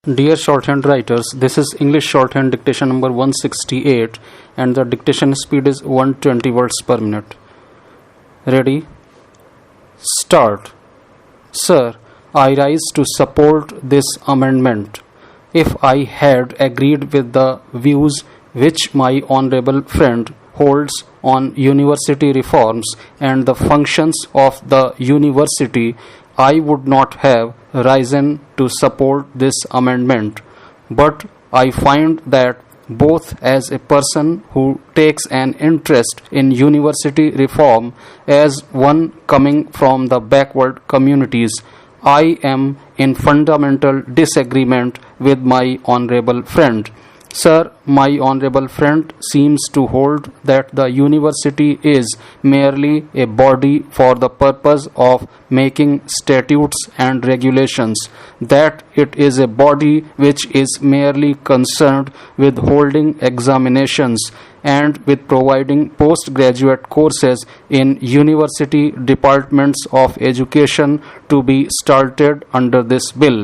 Dear shorthand writers, this is English shorthand dictation number 168 and the dictation speed is 120 words per minute. Ready? Start. Sir, I rise to support this amendment. If I had agreed with the views which my honorable friend holds on university reforms and the functions of the university, I would not have risen to support this amendment. But I find that both as a person who takes an interest in university reform, as one coming from the backward communities, I am in fundamental disagreement with my honorable friend. Sir, my honorable friend seems to hold that the university is merely a body for the purpose of making statutes and regulations, that it is a body which is merely concerned with holding examinations and with providing postgraduate courses in university departments of education to be started under this bill.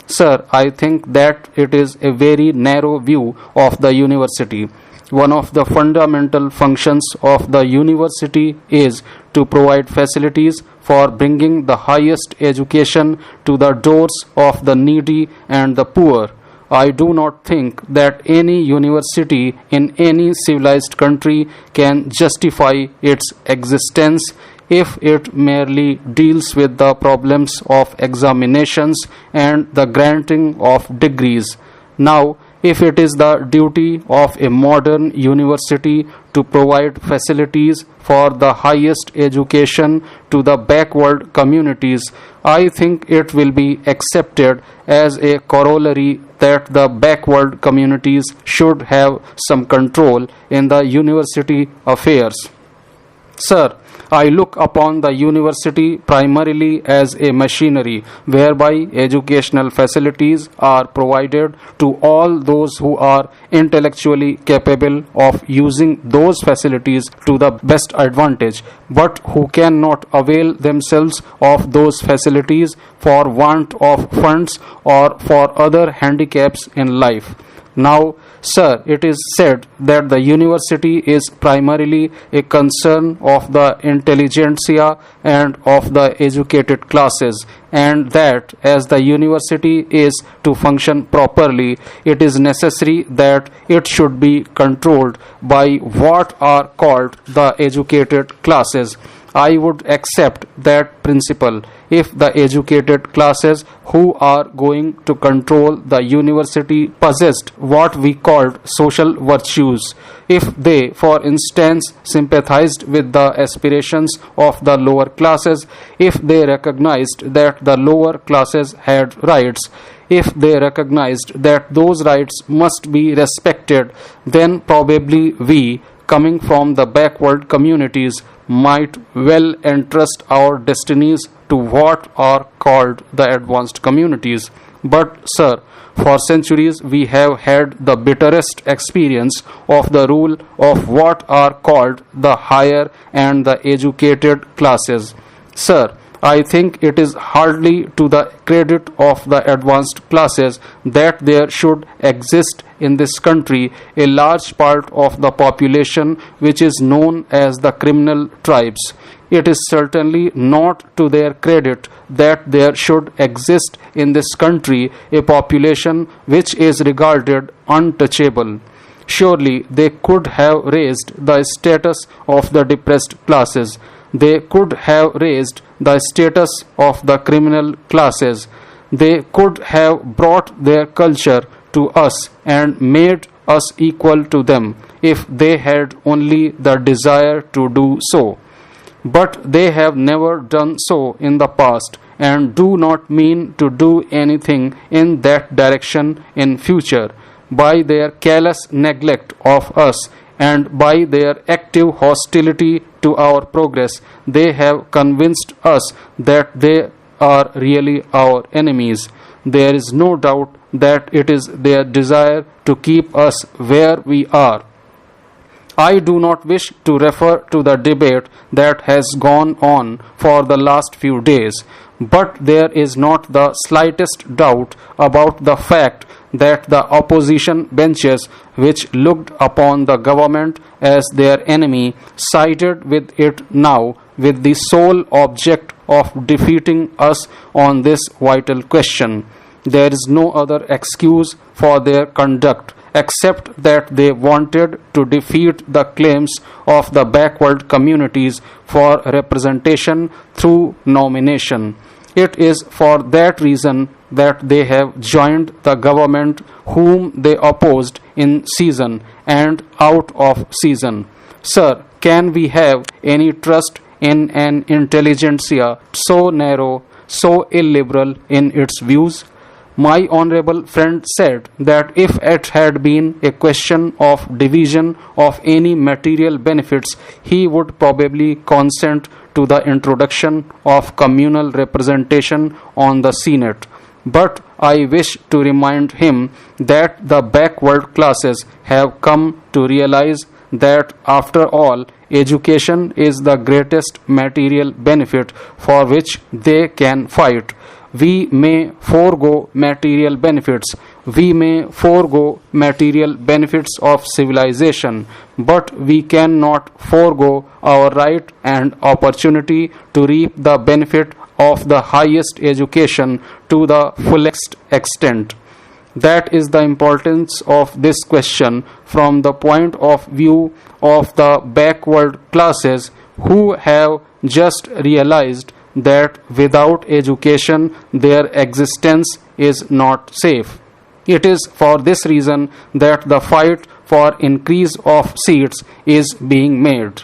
Sir, I think that it is a very narrow view of the university. One of the fundamental functions of the university is to provide facilities for bringing the highest education to the doors of the needy and the poor. I do not think that any university in any civilized country can justify its existence if it merely deals with the problems of examinations and the granting of degrees. Now, if it is the duty of a modern university to provide facilities for the highest education to the backward communities, I think it will be accepted as a corollary that the backward communities should have some control in the university affairs. Sir, I look upon the university primarily as a machinery whereby educational facilities are provided to all those who are intellectually capable of using those facilities to the best advantage, but who cannot avail themselves of those facilities for want of funds or for other handicaps in life. Now, sir, it is said that the university is primarily a concern of the intelligentsia and of the educated classes, and that as the university is to function properly, it is necessary that it should be controlled by what are called the educated classes. I would accept that principle if the educated classes who are going to control the university possessed what we called social virtues. If they, for instance, sympathized with the aspirations of the lower classes, if they recognized that the lower classes had rights, if they recognized that those rights must be respected, then probably we, coming from the backward communities, might well entrust our destinies to what are called the advanced communities. But, sir, for centuries we have had the bitterest experience of the rule of what are called the higher and the educated classes. Sir, I think it is hardly to the credit of the advanced classes that there should exist in this country a large part of the population which is known as the criminal tribes. It is certainly not to their credit that there should exist in this country a population which is regarded untouchable. Surely they could have raised the status of the depressed classes. They could have raised the status of the criminal classes. They could have brought their culture to us and made us equal to them if they had only the desire to do so. But they have never done so in the past and do not mean to do anything in that direction in future. By their callous neglect of us and by their active hostility to our progress, they have convinced us that they are really our enemies. There is no doubt that it is their desire to keep us where we are. I do not wish to refer to the debate that has gone on for the last few days, But there is not the slightest doubt about the fact that the opposition benches, which looked upon the government as their enemy, sided with it now with the sole object of defeating us on this vital question. There is no other excuse for their conduct except that they wanted to defeat the claims of the backward communities for representation through nomination. It is for that reason that they have joined the government whom they opposed in season and out of season. Sir, can we have any trust in an intelligentsia so narrow, so illiberal in its views? My honorable friend said that if it had been a question of division of any material benefits, he would probably consent to the introduction of communal representation on the Senate. But I wish to remind him that the backward classes have come to realize that after all, education is the greatest material benefit for which they can fight. We may forego material benefits. We may forego material benefits of civilization, but we cannot forego our right and opportunity to reap the benefit of the highest education to the fullest extent. That is the importance of this question from the point of view of the backward classes who have just realized that without education their existence is not safe. It is for this reason that the fight for increase of seats is being made.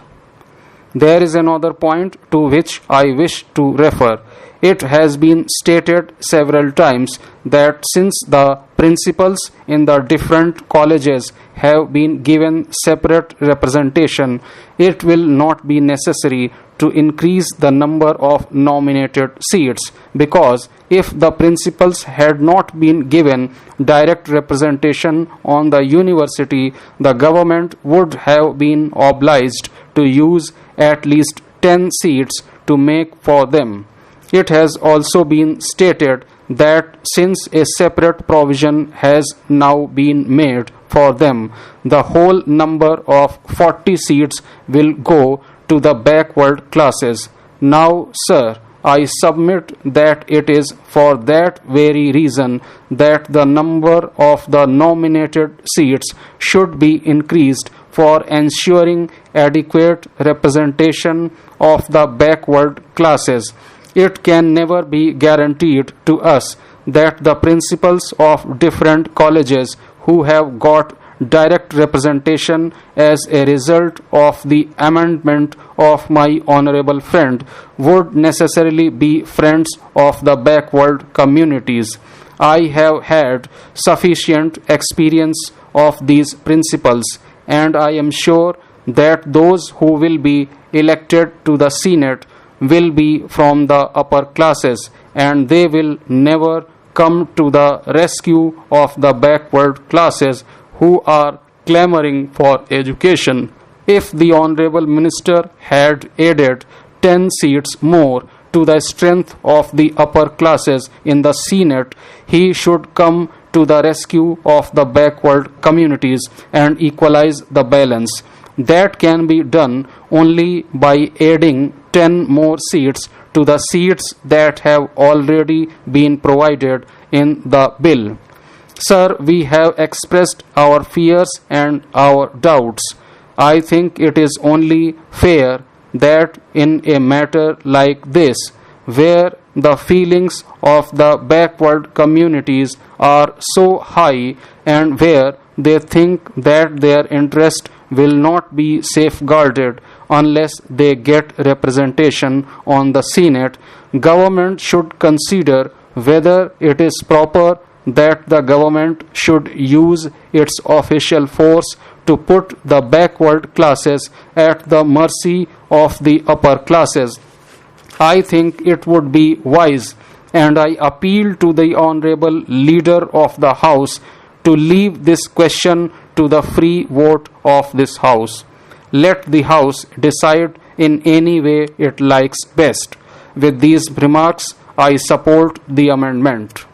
There is another point to which I wish to refer. It has been stated several times that since the principals in the different colleges have been given separate representation, it will not be necessary to increase the number of nominated seats, because if the principals had not been given direct representation on the university, the government would have been obliged to use at least 10 seats to make for them. It has also been stated that since a separate provision has now been made for them, the whole number of 40 seats will go to the backward classes. Now, sir, I submit that it is for that very reason that the number of the nominated seats should be increased for ensuring adequate representation of the backward classes. It can never be guaranteed to us that the principals of different colleges who have got direct representation as a result of the amendment of my honorable friend would necessarily be friends of the backward communities. I have had sufficient experience of these principles, and I am sure that those who will be elected to the Senate will be from the upper classes, and they will never come to the rescue of the backward classes who are clamoring for education. If the honorable minister had added 10 seats more to the strength of the upper classes in the Senate, he should come to the rescue of the backward communities and equalize the balance. That can be done only by adding 10 more seats to the seats that have already been provided in the bill. Sir, we have expressed our fears and our doubts. I think it is only fair that in a matter like this, where the feelings of the backward communities are so high and where they think that their interest will not be safeguarded unless they get representation on the Senate, government should consider whether it is proper that the government should use its official force to put the backward classes at the mercy of the upper classes. I think it would be wise, and I appeal to the honorable leader of the House to leave this question to the free vote of this House. Let the House decide in any way it likes best. With these remarks, I support the amendment.